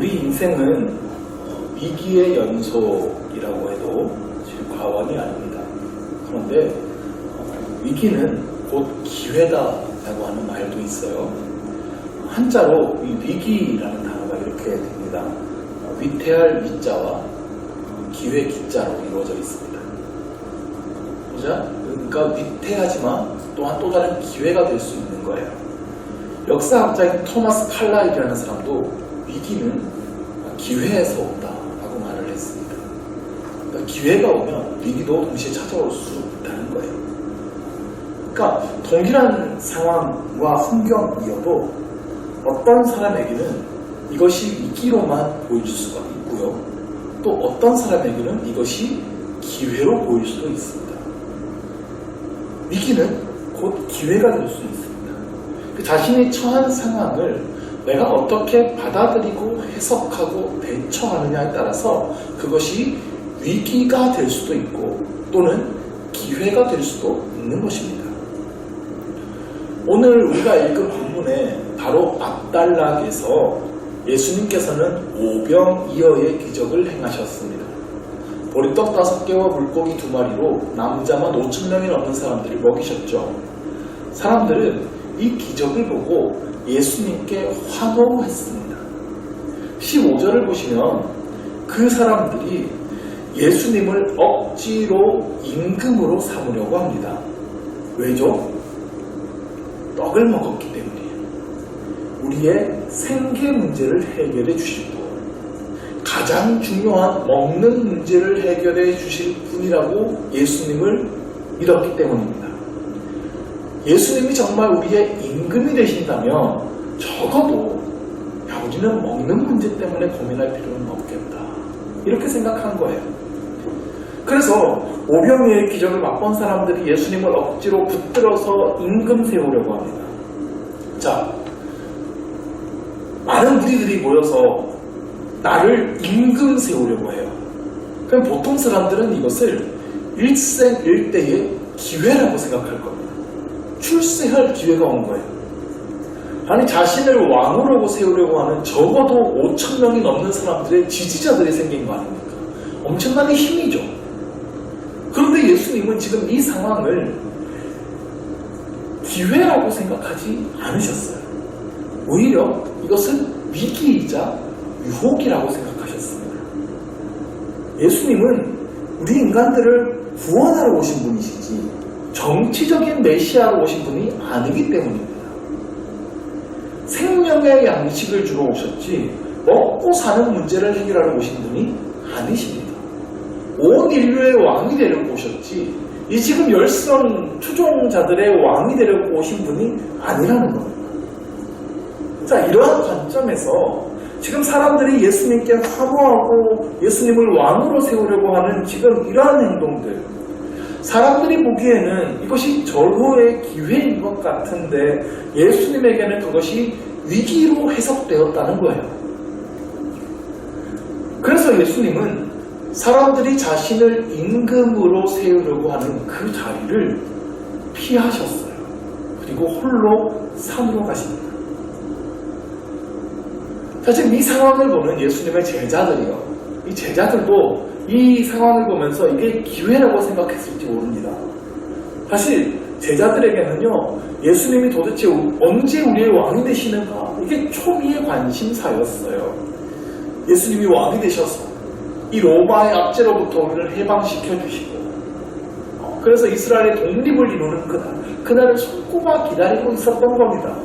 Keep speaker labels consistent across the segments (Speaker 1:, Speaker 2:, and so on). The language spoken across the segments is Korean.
Speaker 1: 우리 인생은 위기의 연속이라고 해도 과언이 아닙니다. 그런데 위기는 곧 기회다라고 하는 말도 있어요. 한자로 이 위기라는 단어가 이렇게 됩니다. 위태할 위자와 기회 기자로 이루어져 있습니다. 그러니까 위태하지만 또한 또 다른 기회가 될 수 있는 거예요. 역사학자인 토마스 칼라일이라는 사람도 위기는 기회에서 온다라고 말을 했습니다. 그러니까 기회가 오면 위기도 동시에 찾아올 수 있다는 거예요. 그러니까 동일한 상황과 환경이어도 어떤 사람에게는 이것이 위기로만 보일 수가 있고요. 또 어떤 사람에게는 이것이 기회로 보일 수도 있습니다. 위기는 곧 기회가 될 수 있습니다. 그 자신이 처한 상황을 내가 어떻게 받아들이고 해석하고 대처하느냐에 따라서 그것이 위기가 될 수도 있고 또는 기회가 될 수도 있는 것입니다. 오늘 우리가 읽은 본문에 바로 압달락에서 예수님께서는 오병이어의 기적을 행하셨습니다. 보리떡 5개와 물고기 2마리로 남자만 5,000명이 넘는 사람들을 먹이셨죠. 사람들은 이 기적을 보고 예수님께 환호했습니다. 15절을 보시면 그 사람들이 예수님을 억지로 임금으로 삼으려고 합니다. 왜죠? 떡을 먹었기 때문이에요. 우리의 생계 문제를 해결해 주시고 가장 중요한 먹는 문제를 해결해 주실 분이라고 예수님을 믿었기 때문입니다. 예수님이 정말 우리의 임금이 되신다면 적어도 우리는 먹는 문제 때문에 고민할 필요는 없겠다. 이렇게 생각한 거예요. 그래서 오병이어의 기적을 맛본 사람들이 예수님을 억지로 붙들어서 임금 세우려고 합니다. 자, 많은 무리들이 모여서 나를 임금 세우려고 해요. 그럼 보통 사람들은 이것을 일생일대의 기회라고 생각할 겁니다. 출세할 기회가 온 거예요. 아니 자신을 왕으로 세우려고 하는 적어도 5,000명이 넘는 사람들의 지지자들이 생긴 거 아닙니까? 엄청난 힘이죠. 그런데 예수님은 지금 이 상황을 기회라고 생각하지 않으셨어요. 오히려 이것은 위기이자 유혹이라고 생각하셨습니다. 예수님은 우리 인간들을 구원하러 오신 분이시지 정치적인 메시아로 오신 분이 아니기 때문입니다. 생명의 양식을 주러 오셨지 먹고 사는 문제를 해결하러 오신 분이 아니십니다. 온 인류의 왕이 되려고 오셨지 이 지금 열성 추종자들의 왕이 되려고 오신 분이 아니라는 겁니다. 자, 이러한 관점에서 지금 사람들이 예수님께 환호하고 예수님을 왕으로 세우려고 하는 지금 이러한 행동들, 사람들이 보기에는 이것이 절호의 기회인 것 같은데 예수님에게는 그것이 위기로 해석되었다는 거예요. 그래서 예수님은 사람들이 자신을 임금으로 세우려고 하는 그 자리를 피하셨어요. 그리고 홀로 산으로 가십니다. 자, 지금 이 상황을 보는 예수님의 제자들이요. 이 제자들도 이 상황을 보면서 이게 기회라고 생각했을지 모릅니다. 사실 제자들에게는요, 예수님이 도대체 언제 우리의 왕이 되시는가? 이게 초미의 관심사였어요. 예수님이 왕이 되셔서 이 로마의 압제로부터 우리를 해방시켜 주시고 그래서 이스라엘의 독립을 이루는 그날을 손꼽아 기다리고 있었던 겁니다.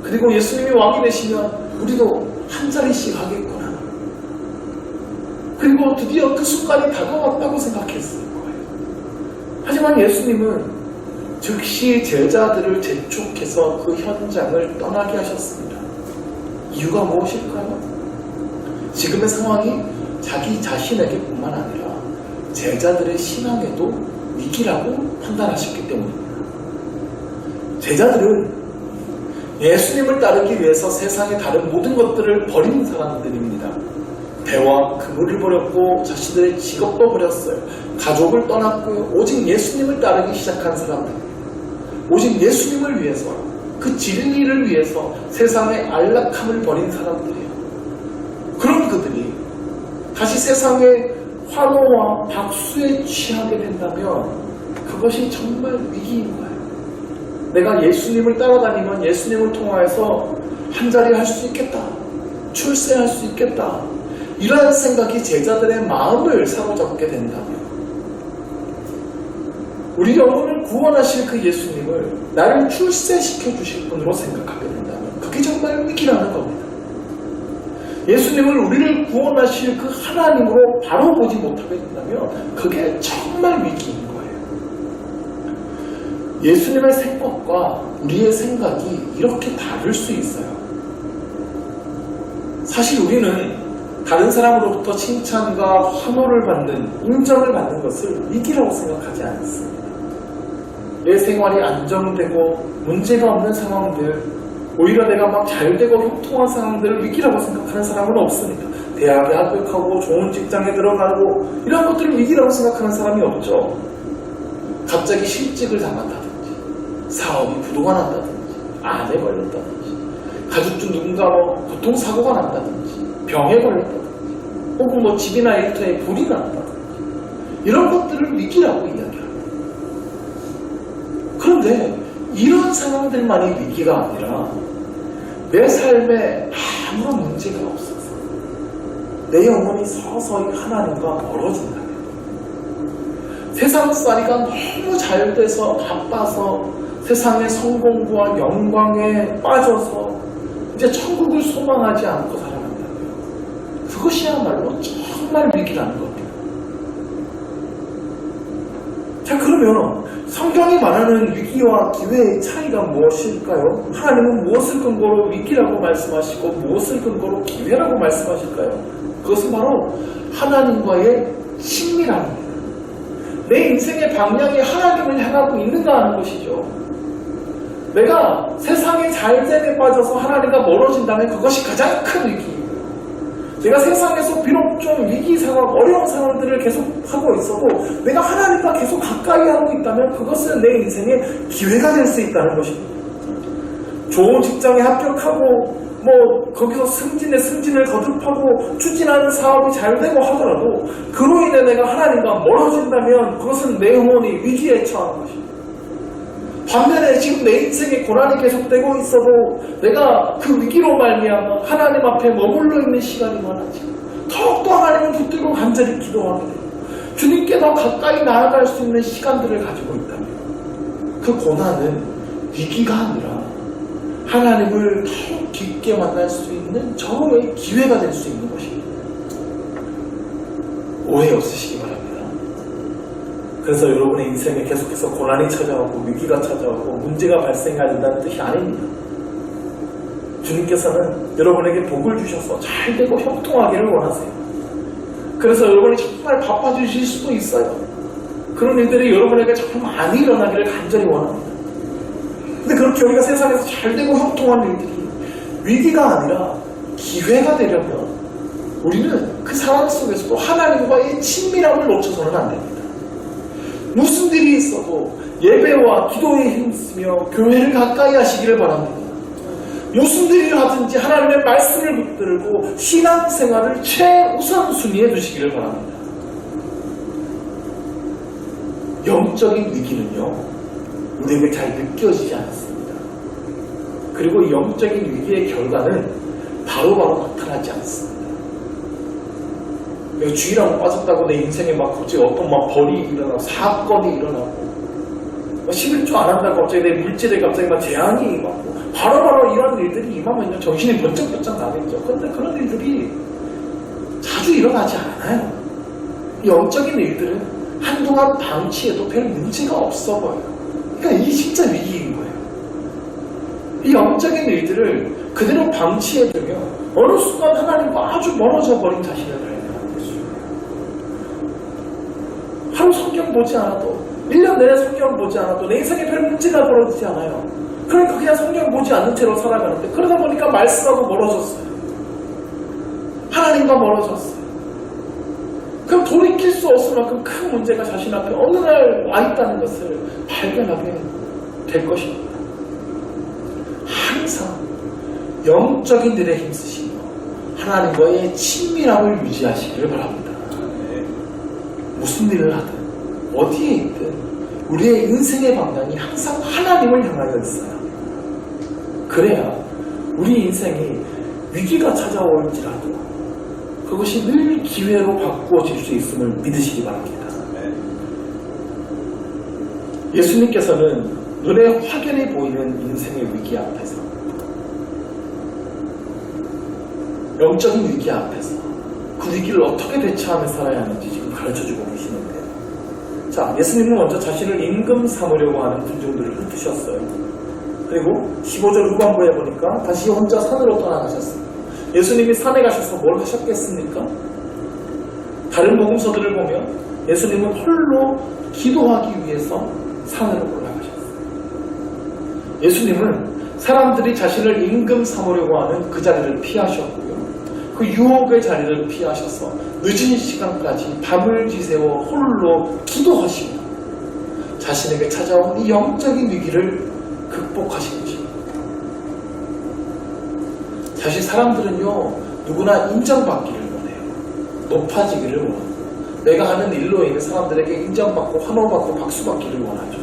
Speaker 1: 그리고 예수님이 왕이 되시면 우리도 한 자리씩 하겠구나. 그리고 드디어 그 순간이 다가왔다고 생각했을 거예요. 하지만 예수님은 즉시 제자들을 재촉해서 그 현장을 떠나게 하셨습니다. 이유가 무엇일까요? 지금의 상황이 자기 자신에게 뿐만 아니라 제자들의 신앙에도 위기라고 판단하셨기 때문입니다. 제자들은 예수님을 따르기 위해서 세상의 다른 모든 것들을 버린 사람들입니다. 배와 그물을 버렸고 자신들의 직업도 버렸어요. 가족을 떠났고요. 오직 예수님을 따르기 시작한 사람들, 오직 예수님을 위해서, 그 진리를 위해서 세상의 안락함을 버린 사람들이에요. 다시 세상의 환호와 박수에 취하게 된다면 그것이 정말 위기인 거예요. 내가 예수님을 따라다니면 예수님을 통하여서 한자리 할 수 있겠다. 출세할 수 있겠다. 이러한 생각이 제자들의 마음을 사로잡게 된다면 우리 영혼을 구원하실 그 예수님을 나를 출세시켜 주실 분으로 생각하게 된다면 그게 정말 위기라는 겁니다. 예수님을 우리를 구원하실 그 하나님으로 바로 보지 못하게 된다면 그게 정말 위기인 거예요. 예수님의 생각과 우리의 생각이 이렇게 다를 수 있어요. 사실 우리는 다른 사람으로부터 칭찬과 환호를 받는, 인정을 받는 것을 위기라고 생각하지 않습니다. 내 생활이 안정되고 문제가 없는 상황들, 오히려 내가 막 잘되고 형통한 상황들을 위기라고 생각하는 사람은 없습니다. 대학에 합격하고 좋은 직장에 들어가고 이런 것들을 위기라고 생각하는 사람이 없죠. 갑자기 실직을 당한다든지 사업이 부도가 난다든지 암에 걸렸다든지 가족 중 누군가 교통사고가 났다든지 병에 걸렸다든지 혹은 집이나 일터에 불이 났다든지 이런 것들을 위기라고 이야기합니다. 그런데 이런 상황들만이 위기가 아니라 내 삶에 아무런 문제가 없어서 내 영혼이 서서히 하나님과 멀어진다면 세상살이가 너무 잘 돼서 바빠서 세상의 성공과 영광에 빠져서 이제 천국을 소망하지 않고 살아간다면 그것이야말로 정말 위기라는 겁니다. 자, 그러면 성경이 말하는 위기와 기회의 차이가 무엇일까요? 하나님은 무엇을 근거로 위기라고 말씀하시고 무엇을 근거로 기회라고 말씀하실까요? 그것은 바로 하나님과의 친밀함입니다. 내 인생의 방향이 하나님을 향하고 있는가 하는 것이죠. 내가 세상의 잘됨에 빠져서 하나님과 멀어진다면 그것이 가장 큰 위기입니다. 내가 세상에서 비록 좀 위기 상황, 어려운 상황들을 계속 하고 있어도 내가 하나님과 계속 가까이 하고 있다면 그것은 내 인생의 기회가 될 수 있다는 것입니다. 좋은 직장에 합격하고 거기서 승진을 거듭하고 추진하는 사업이 잘 되고 하더라도 그로 인해 내가 하나님과 멀어진다면 그것은 내 영혼이 위기에 처한 것입니다. 반면에 지금 내 인생에 고난이 계속되고 있어도 내가 그 위기로 말미암아 하나님 앞에 머물러 있는 시간이 많아지고 더욱더 하나님을 붙들고 간절히 기도하게 되고 주님께 더 가까이 나아갈 수 있는 시간들을 가지고 있다면 그 고난은 위기가 아니라 하나님을 더욱 깊게 만날 수 있는 저의 기회가 될 수 있는 것입니다. 오해 없으시기 바랍니다. 그래서 여러분의 인생에 계속해서 고난이 찾아오고 위기가 찾아오고 문제가 발생해야 된다는 뜻이 아닙니다. 주님께서는 여러분에게 복을 주셔서 잘되고 형통하기를 원하세요. 그래서 여러분이 정말 바빠지실 수도 있어요. 그런 일들이 여러분에게 정말 많이 일어나기를 간절히 원합니다. 근데 그렇게 우리가 세상에서 잘되고 형통한 일들이 위기가 아니라 기회가 되려면 우리는 그 상황 속에서도 하나님과의 친밀함을 놓쳐서는 안 됩니다. 무슨 일이 있어도 예배와 기도에 힘쓰며 교회를 가까이 하시기를 바랍니다. 무슨 일을 하든지 하나님의 말씀을 붙들고 신앙생활을 최우선순위에 두시기를 바랍니다. 영적인 위기는요, 우리에게 잘 느껴지지 않습니다. 그리고 이 영적인 위기의 결과는 바로바로 나타나지 않습니다. 내가 주일하고 빠졌다고 내 인생에 갑자기 어떤 벌이 일어나고 사건이 일어나고 11조 안 한다고 갑자기 내 물질에 갑자기 재앙이 임하고 바로바로 이런 일들이 임하면 정신이 번쩍번쩍 나겠죠. 그런데 그런 일들이 자주 일어나지 않아요. 영적인 일들은 한동안 방치해도 별 문제가 없어 보여요. 그러니까 이게 진짜 위기인 거예요. 이 영적인 일들을 그대로 방치해두면 어느 순간 하나님과 아주 멀어져 버린 자신을 발견하는 거죠. 하루 성경 보지 않아도 1년 내내 성경 보지 않아도 내 인생에 별 문제가 벌어지지 않아요. 그러니까 그냥 성경 보지 않는 채로 살아가는데 그러다 보니까 말씀하고 멀어졌어요. 하나님과 멀어졌어요. 그럼 돌이킬 수 없을 만큼 큰 문제가 자신 앞에 어느 날 와 있다는 것을 발견하게 될 것입니다. 항상 영적인 일에 힘쓰시며 하나님과의 친밀함을 유지하시기를 바랍니다. 무슨 일을 하든 어디에 있든 우리의 인생의 방향이 항상 하나님을 향하여 있어요. 그래야 우리 인생이 위기가 찾아올지라도 그것이 늘 기회로 바꾸어질 수 있음을 믿으시기 바랍니다. 예수님께서는 눈에 확연히 보이는 인생의 위기 앞에서, 영적인 위기 앞에서 그 위기를 어떻게 대처하며 살아야 하는지 지금 가르쳐주고 계시는데요. 자, 예수님은 먼저 자신을 임금 삼으려고 하는 군중들을 흩으셨어요. 그리고 15절 후반부에 보니까 다시 혼자 산으로 떠나가셨어요. 예수님이 산에 가셔서 뭘 하셨겠습니까? 다른 복음서들을 보면 예수님은 홀로 기도하기 위해서 산으로 올라가셨어요. 예수님은 사람들이 자신을 임금 삼으려고 하는 그 자리를 피하셨고요. 그 유혹의 자리를 피하셔서 늦은 시간까지 밤을 지새워 홀로 기도하시고 자신에게 찾아온 이 영적인 위기를 극복하신 것입니다. 사실 사람들은요, 누구나 인정받기를 원해요. 높아지기를 원하고 내가 하는 일로 인해 사람들에게 인정받고 환호받고 박수받기를 원하죠.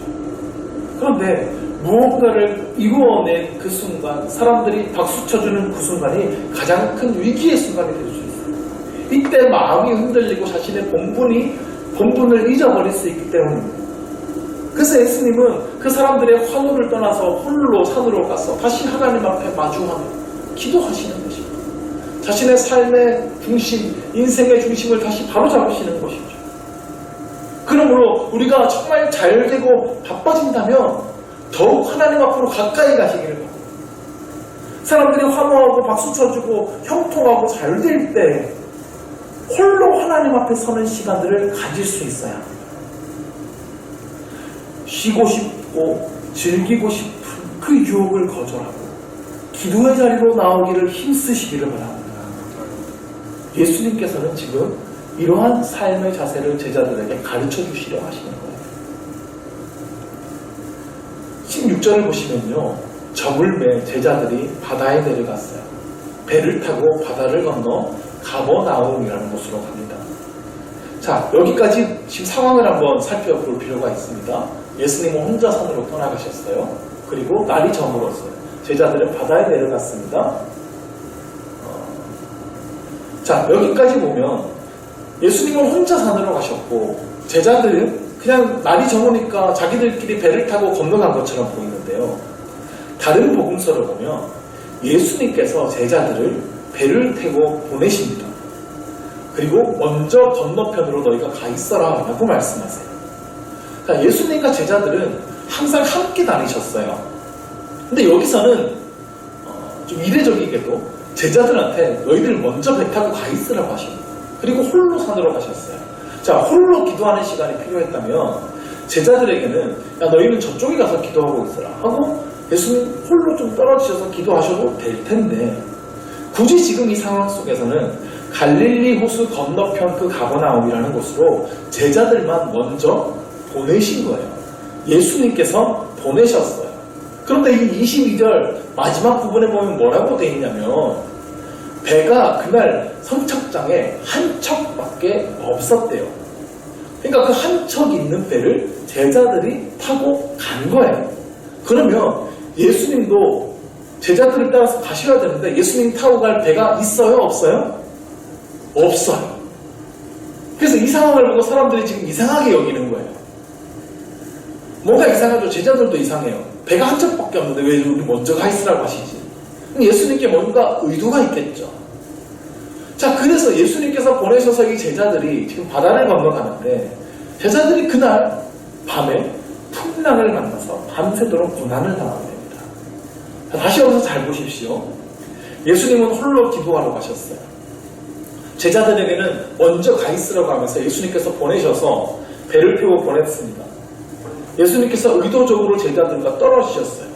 Speaker 1: 그런데 무언가를 이루어낸 그 순간, 사람들이 박수 쳐주는 그 순간이 가장 큰 위기의 순간이 될 수 있어요. 이때 마음이 흔들리고 자신의 본분을 잊어버릴 수 있기 때문입니다. 그래서 예수님은 그 사람들의 환호를 떠나서 홀로 산으로 가서 다시 하나님 앞에 마주하며 기도하시는 것입니다. 자신의 삶의 중심, 인생의 중심을 다시 바로잡으시는 것이죠. 그러므로 우리가 정말 잘되고 바빠진다면 더욱 하나님 앞으로 가까이 가시기를 바랍니다. 사람들이 환호하고 박수 쳐주고 형통하고 잘될 때 홀로 하나님 앞에 서는 시간들을 가질 수 있어야 합니다. 쉬고 싶고 즐기고 싶은 그 유혹을 거절하고 기도의 자리로 나오기를 힘쓰시기를 바랍니다. 예수님께서는 지금 이러한 삶의 자세를 제자들에게 가르쳐 주시려 하시는 거예요. 16절을 보시면요, 저물매 제자들이 바다에 내려갔어요. 배를 타고 바다를 건너 가버나움이라는 곳으로 갑니다. 자, 여기까지 지금 상황을 한번 살펴볼 필요가 있습니다. 예수님은 혼자 산으로 떠나가셨어요. 그리고 날이 저물었어요. 제자들은 바다에 내려갔습니다. 자, 여기까지 보면 예수님은 혼자 산으로 가셨고 제자들은 그냥 날이 저무니까 자기들끼리 배를 타고 건너간 것처럼 보이는데요. 다른 복음서를 보면 예수님께서 제자들을 배를 태고 보내십니다. 그리고 먼저 건너편으로 너희가 가 있어라 라고 말씀하세요. 그러니까 예수님과 제자들은 항상 함께 다니셨어요. 근데 여기서는 좀 이례적이게도 제자들한테 너희들 먼저 배 타고 가 있으라고 하십니다. 그리고 홀로 산으로 가셨어요. 자, 홀로 기도하는 시간이 필요했다면 제자들에게는 야, 너희는 저쪽에 가서 기도하고 있어라 하고 예수님 홀로 좀 떨어지셔서 기도하셔도 될 텐데 굳이 지금 이 상황 속에서는 갈릴리 호수 건너편 그 가버나움이라는 곳으로 제자들만 먼저 보내신 거예요. 예수님께서 보내셨어요. 그런데 이 22절 마지막 부분에 보면 뭐라고 되어 있냐면 배가 그날 선착장에 한 척밖에 없었대요. 그러니까 그 한 척 있는 배를 제자들이 타고 간 거예요. 그러면 예수님도 제자들을 따라서 가셔야 되는데 예수님 타고 갈 배가 있어요? 없어요? 없어요. 그래서 이 상황을 보고 사람들이 지금 이상하게 여기는 거예요. 뭔가 이상하죠. 제자들도 이상해요. 배가 한 척밖에 없는데 왜 우리 먼저 가 있으라고 하시지? 예수님께 뭔가 의도가 있겠죠. 자, 그래서 예수님께서 보내셔서 이 제자들이 지금 바다를 건너가는데 제자들이 그날 밤에 풍랑을 만나서 밤새도록 고난을 당하게 됩니다. 자, 다시 여기서 잘 보십시오. 예수님은 홀로 기도하러 가셨어요. 제자들에게는 먼저 가 있으라고 하면서 예수님께서 보내셔서 배를 태우고 보냈습니다. 예수님께서 의도적으로 제자들과 떨어지셨어요.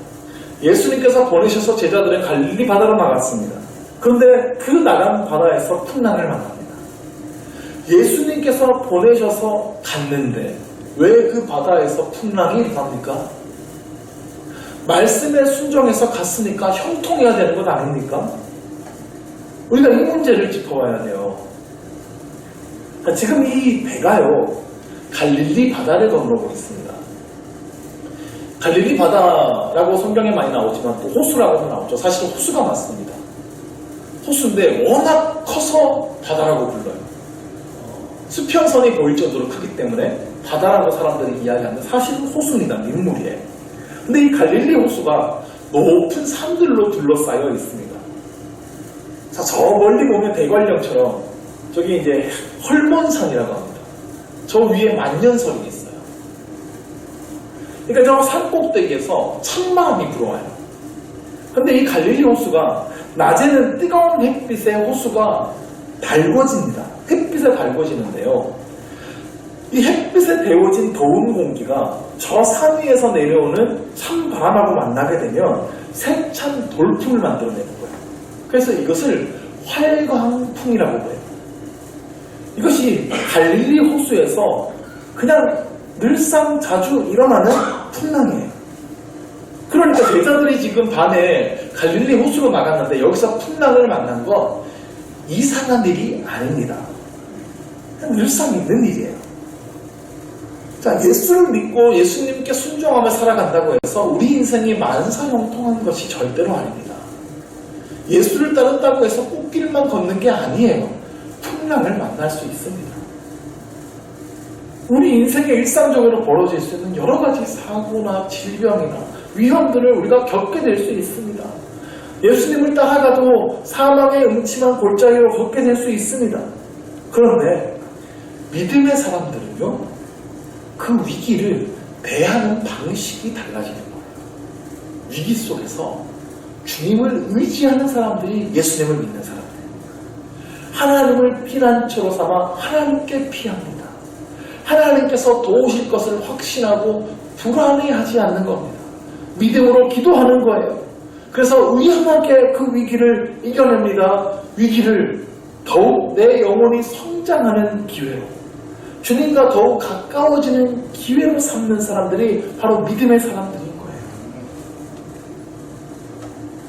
Speaker 1: 예수님께서 보내셔서 제자들은 갈릴리 바다로 나갔습니다. 그런데 그 나간 바다에서 풍랑을 만납니다. 예수님께서 보내셔서 갔는데 왜 그 바다에서 풍랑이 일어납니까? 말씀에 순종해서 갔으니까 형통해야 되는 것 아닙니까? 우리가 이 문제를 짚어봐야 돼요. 지금 이 배가요, 갈릴리 바다를 건너고 있습니다. 갈릴리 바다라고 성경에 많이 나오지만 또 호수라고도 나오죠. 사실 호수가 맞습니다. 호수인데 워낙 커서 바다라고 불러요. 수평선이 보일 정도로 크기 때문에 바다라고 사람들이 이야기하는데 사실은 호수입니다. 민물이에요. 근데 이 갈릴리 호수가 높은 산들로 둘러싸여 있습니다. 자, 저 멀리 보면 대관령처럼 저기 이제 헐몬산이라고 합니다. 저 위에 만년설이 있어요. 그러니까 저 산 꼭대기에서 찬바람이 불어와요. 근데 이 갈릴리 호수가 낮에는 뜨거운 햇빛에 호수가 달궈집니다. 햇빛에 달궈지는데요. 이 햇빛에 데워진 더운 공기가 저 산 위에서 내려오는 찬바람하고 만나게 되면 세찬 돌풍을 만들어내는 거예요. 그래서 이것을 활광풍이라고 해요. 이것이 갈릴리 호수에서 그냥 늘상 자주 일어나는 풍랑이에요. 그러니까 제자들이 지금 밤에 갈릴리 호수로 나갔는데 여기서 풍랑을 만난 건 이상한 일이 아닙니다. 그냥 늘상 있는 일이에요. 자, 예수를 믿고 예수님께 순종하며 살아간다고 해서 우리 인생이 만사형통한 것이 절대로 아닙니다. 예수를 따른다고 해서 꽃길만 걷는 게 아니에요. 풍랑을 만날 수 있습니다. 우리 인생에 일상적으로 벌어질 수 있는 여러 가지 사고나 질병이나 위험들을 우리가 겪게 될 수 있습니다. 예수님을 따라가도 사망의 음침한 골짜기로 걷게 될 수 있습니다. 그런데 믿음의 사람들은요, 그 위기를 대하는 방식이 달라지는 거예요. 위기 속에서 주님을 의지하는 사람들이 예수님을 믿는 사람들이에요. 하나님을 피난처로 삼아 하나님께 피합니다. 하나님께서 도우실 것을 확신하고 불안해하지 않는 겁니다. 믿음으로 기도하는 거예요. 그래서 의연하게 그 위기를 이겨냅니다. 위기를 더욱 내 영혼이 성장하는 기회로, 주님과 더욱 가까워지는 기회로 삼는 사람들이 바로 믿음의 사람들인 거예요.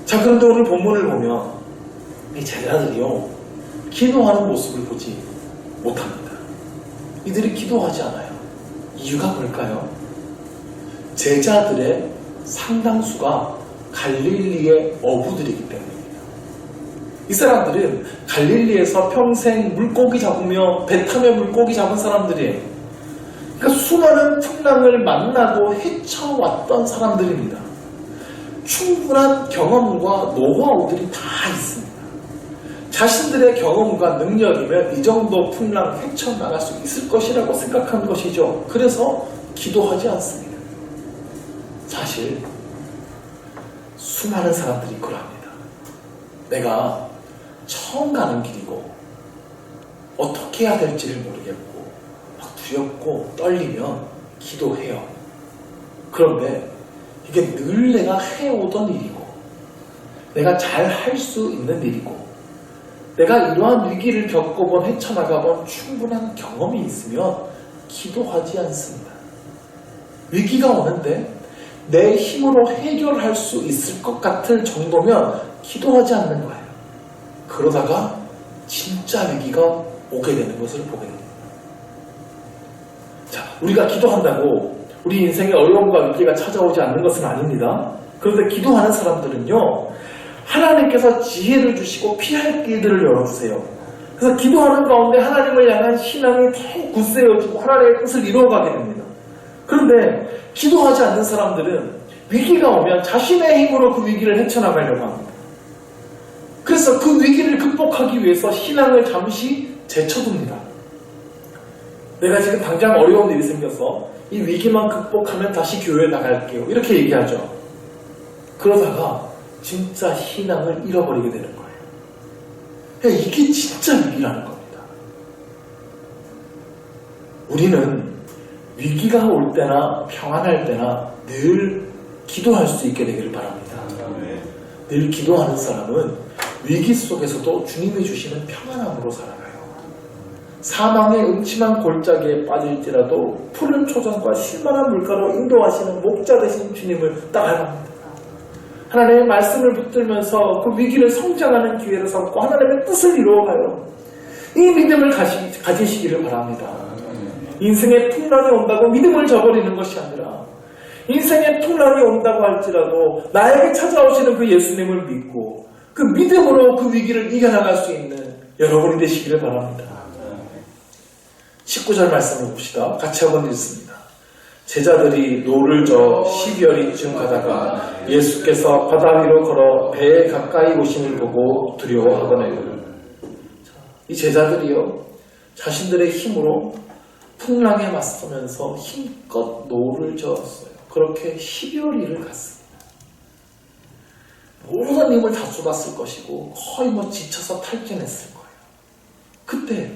Speaker 1: 자, 그런데 오늘 본문을 보면 이 제자들이요, 기도하는 모습을 보지 못합니다. 이들이 기도하지 않아요. 이유가 뭘까요? 제자들의 상당수가 갈릴리의 어부들이기 때문입니다. 이 사람들은 갈릴리에서 평생 물고기 잡으며 배 타며 물고기 잡은 사람들이에요. 그러니까 수많은 풍랑을 만나고 헤쳐왔던 사람들입니다. 충분한 경험과 노하우들이 다 있습니다. 자신들의 경험과 능력이면 이 정도 풍랑 헤쳐나갈 수 있을 것이라고 생각한 것이죠. 그래서 기도하지 않습니다. 사실 수많은 사람들이 그러합니다. 내가 처음 가는 길이고 어떻게 해야 될지를 모르겠고 막 두렵고 떨리면 기도해요. 그런데 이게 늘 내가 해오던 일이고 내가 잘 할 수 있는 일이고 내가 이러한 위기를 겪어본 헤쳐나가본 충분한 경험이 있으면 기도하지 않습니다. 위기가 오는데 내 힘으로 해결할 수 있을 것 같을 정도면 기도하지 않는 거예요. 그러다가 진짜 위기가 오게 되는 것을 보게 됩니다. 자, 우리가 기도한다고 우리 인생에 어려움과 위기가 찾아오지 않는 것은 아닙니다. 그런데 기도하는 사람들은요, 하나님께서 지혜를 주시고 피할 길들을 열어주세요. 그래서 기도하는 가운데 하나님을 향한 신앙이 더욱 굳세어지고 하나님의 뜻을 이루어가게 됩니다. 그런데 기도하지 않는 사람들은 위기가 오면 자신의 힘으로 그 위기를 헤쳐나가려고 합니다. 그래서 그 위기를 극복하기 위해서 신앙을 잠시 제쳐둡니다. 내가 지금 당장 어려운 일이 생겨서 이 위기만 극복하면 다시 교회에 나갈게요. 이렇게 얘기하죠. 그러다가 진짜 신앙을 잃어버리게 되는 거예요. 이게 진짜 위기라는 겁니다. 우리는 위기가 올 때나 평안할 때나 늘 기도할 수 있게 되기를 바랍니다. 늘 기도하는 사람은 위기 속에서도 주님이 주시는 평안함으로 살아가요. 사망의 음침한 골짜기에 빠질지라도 푸른 초장과 실만한 물가로 인도하시는 목자 되신 주님을 따라갑니다. 하나님의 말씀을 붙들면서 그 위기를 성장하는 기회로 삼고 하나님의 뜻을 이루어가요. 이 믿음을 가지시기를 바랍니다. 인생의 풍랑이 온다고 믿음을 저버리는 것이 아니라 인생의 풍랑이 온다고 할지라도 나에게 찾아오시는 그 예수님을 믿고 그 믿음으로 그 위기를 이겨나갈 수 있는 여러분이 되시기를 바랍니다. 19절 말씀을 봅시다. 같이 한번 읽습니다. 제자들이 노를 저 12월이쯤 가다가 예수께서 바다 위로 걸어 배에 가까이 오심을 보고 두려워하더래요. 이 제자들이요, 자신들의 힘으로 풍랑에 맞서면서 힘껏 노를 저었어요. 그렇게 12월이를 갔습니다. 모든 힘을 다 쏟았을 것이고 거의 지쳐서 탈진했을 거예요. 그때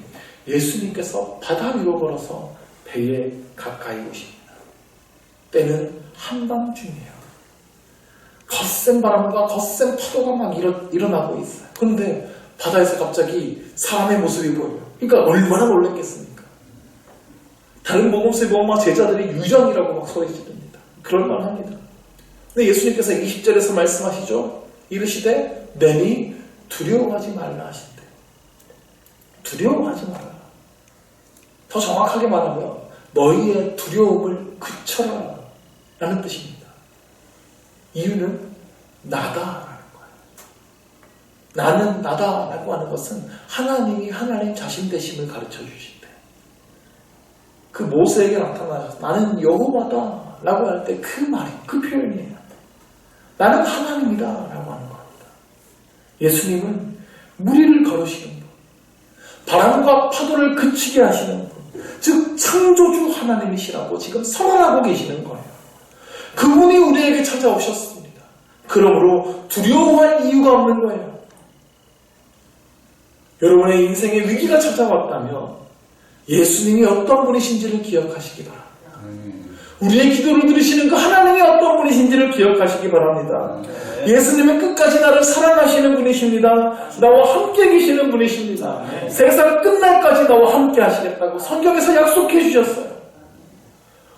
Speaker 1: 예수님께서 바다 위로 걸어서 배에 가까이 오십니다. 때는 한밤중이에요. 거센 바람과 거센 파도가 막 일어나고 있어요. 그런데 바다에서 갑자기 사람의 모습이 보여요. 그러니까 얼마나 놀랐겠습니까? 다른 복음서에 보면 제자들이 유전이라고 막 소리 지릅니다. 그럴만합니다. 근데 예수님께서 20절에서 말씀하시죠. 이르시되 내니 두려워하지 말라 하신대. 두려워하지 말라. 더 정확하게 말하면 너희의 두려움을 그쳐라 라는 뜻입니다. 이유는 나다라는 거예요. 나는 나다라고 하는 것은 하나님이 하나님 자신 되심을 가르쳐 주신대. 그 모세에게 나타나셔서 나는 여호와다 라고 할 때 그 말이, 그 표현이에요. 나는 하나님이다 라고 하는 겁니다. 예수님은 무리를 걸으시는 분, 바람과 파도를 그치게 하시는 분, 즉 창조주 하나님이시라고 지금 선언하고 계시는 거예요. 그분이 우리에게 찾아오셨습니다. 그러므로 두려워할 이유가 없는 거예요. 여러분의 인생에 위기가 찾아왔다면 예수님이 어떤 분이신지를 기억하시기 바랍니다. 우리의 기도를 들으시는 그 하나님이 어떤 분이신지를 기억하시기 바랍니다. 예수님은 끝까지 나를 사랑하시는 분이십니다. 나와 함께 계시는 분이십니다. 세상 끝날까지 나와 함께 하시겠다고 성경에서 약속해 주셨어요.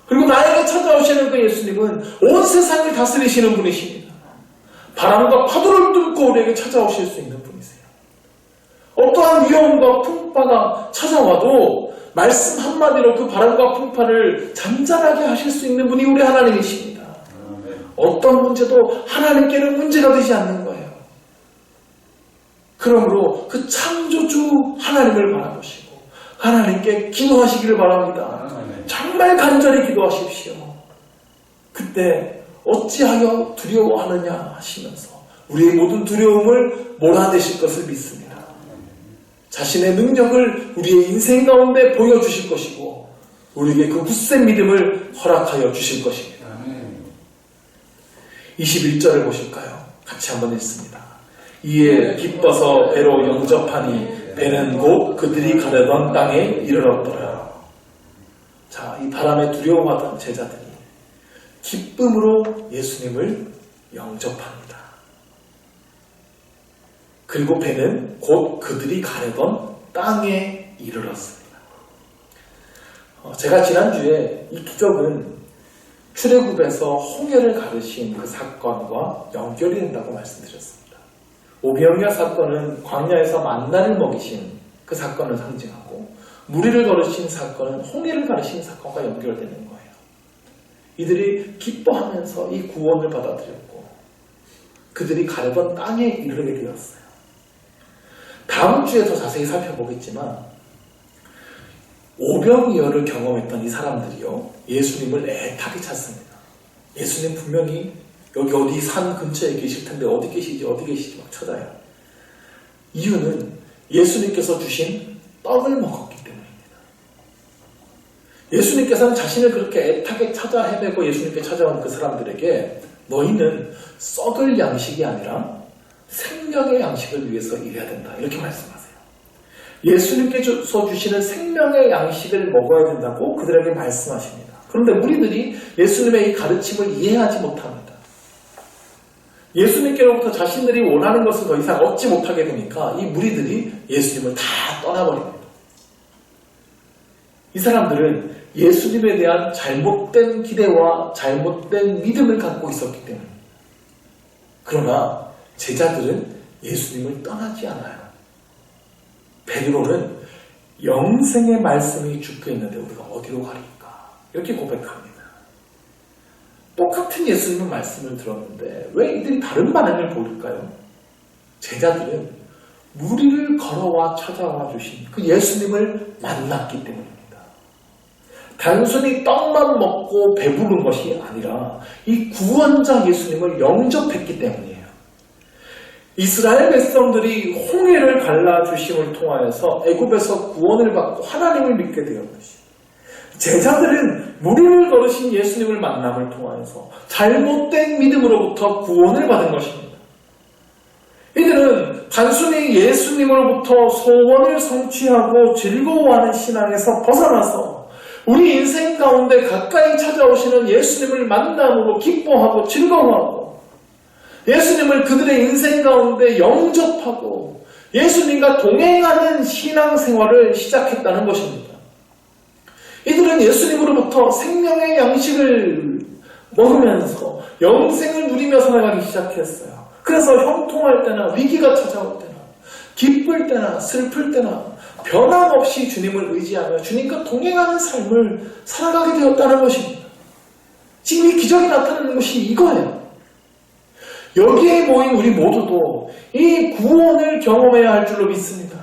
Speaker 1: 그리고 나에게 찾아오시는 그 예수님은 온 세상을 다스리시는 분이십니다. 바람과 파도를 뚫고 우리에게 찾아오실 수 있는 분이세요. 어떠한 위험과 풍파가 찾아와도 말씀 한마디로 그 바람과 풍파를 잠잠하게 하실 수 있는 분이 우리 하나님이십니다. 어떤 문제도 하나님께는 문제가 되지 않는 거예요. 그러므로 그 창조주 하나님을 바라보시고 하나님께 기도하시기를 바랍니다. 정말 간절히 기도하십시오. 그때 어찌하여 두려워하느냐 하시면서 우리의 모든 두려움을 몰아내실 것을 믿습니다. 자신의 능력을 우리의 인생 가운데 보여주실 것이고 우리에게 그 굳센 믿음을 허락하여 주실 것입니다. 21절을 보실까요? 같이 한번 읽습니다. 이에 기뻐서 배로 영접하니 배는 곧 그들이 가려던 땅에 이르렀더라. 자, 이 바람에 두려워하던 제자들이 기쁨으로 예수님을 영접합니다. 그리고 배는 곧 그들이 가려던 땅에 이르렀습니다. 제가 지난주에 이 기적은 출애굽에서 홍해를 가르신 그 사건과 연결이 된다고 말씀드렸습니다. 오병이어 사건은 광야에서 만나를 먹이신 그 사건을 상징하고 무리를 걸으신 사건은 홍해를 가르신 사건과 연결되는 거예요. 이들이 기뻐하면서 이 구원을 받아들였고 그들이 가려던 땅에 이르게 되었어요. 다음 주에 더 자세히 살펴보겠지만 오병이어를 경험했던 이 사람들이요 예수님을 애타게 찾습니다. 예수님 분명히 여기 어디 산 근처에 계실 텐데 어디 계시지 막 찾아요. 이유는 예수님께서 주신 떡을 먹었기 때문입니다. 예수님께서는 자신을 그렇게 애타게 찾아 헤매고 예수님께 찾아온 그 사람들에게 너희는 썩을 양식이 아니라 생명의 양식을 위해서 일해야 된다 이렇게 말씀하세요. 예수님께서 주시는 생명의 양식을 먹어야 된다고 그들에게 말씀하십니다. 그런데 무리들이 예수님의 이 가르침을 이해하지 못합니다. 예수님께로부터 자신들이 원하는 것을 더 이상 얻지 못하게 되니까 이 무리들이 예수님을 다 떠나버립니다. 이 사람들은 예수님에 대한 잘못된 기대와 잘못된 믿음을 갖고 있었기 때문에 그러나 제자들은 예수님을 떠나지 않아요. 베드로는 영생의 말씀이 죽게 있는데 우리가 어디로 가리까? 이렇게 고백합니다. 똑같은 예수님의 말씀을 들었는데 왜 이들이 다른 반응을 보일까요? 제자들은 무리를 걸어와 찾아와 주신 그 예수님을 만났기 때문입니다. 단순히 떡만 먹고 배부른 것이 아니라 이 구원자 예수님을 영접했기 때문이에요. 이스라엘 백성들이 홍해를 갈라주심을 통하여서 애굽에서 구원을 받고 하나님을 믿게 되었듯이 제자들은 무리를 걸으신 예수님을 만남을 통하여서 잘못된 믿음으로부터 구원을 받은 것입니다. 이들은 단순히 예수님으로부터 소원을 성취하고 즐거워하는 신앙에서 벗어나서 우리 인생 가운데 가까이 찾아오시는 예수님을 만남으로 기뻐하고 즐거워하고 예수님을 그들의 인생 가운데 영접하고 예수님과 동행하는 신앙생활을 시작했다는 것입니다. 이들은 예수님으로부터 생명의 양식을 먹으면서 영생을 누리며 살아가기 시작했어요. 그래서 형통할 때나 위기가 찾아올 때나 기쁠 때나 슬플 때나 변함없이 주님을 의지하며 주님과 동행하는 삶을 살아가게 되었다는 것입니다. 지금 이 기적이 나타나는 것이 이거예요. 여기에 모인 우리 모두도 이 구원을 경험해야 할 줄로 믿습니다.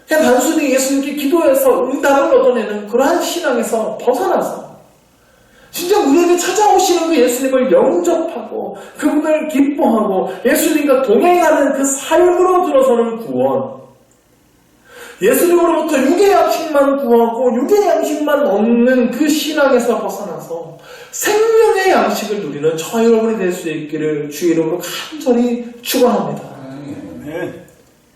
Speaker 1: 그냥 단순히 예수님께 기도해서 응답을 얻어내는 그러한 신앙에서 벗어나서 진짜 우리에게 찾아오시는 그 예수님을 영접하고 그분을 기뻐하고 예수님과 동행하는 그 삶으로 들어서는 구원, 예수님으로부터 육의 양식만 구하고 육의 양식만 얻는 그 신앙에서 벗어나서 생명의 양식을 누리는 저와 여러분이 될 수 있기를 주의 이름으로 간절히 축원합니다.
Speaker 2: 네.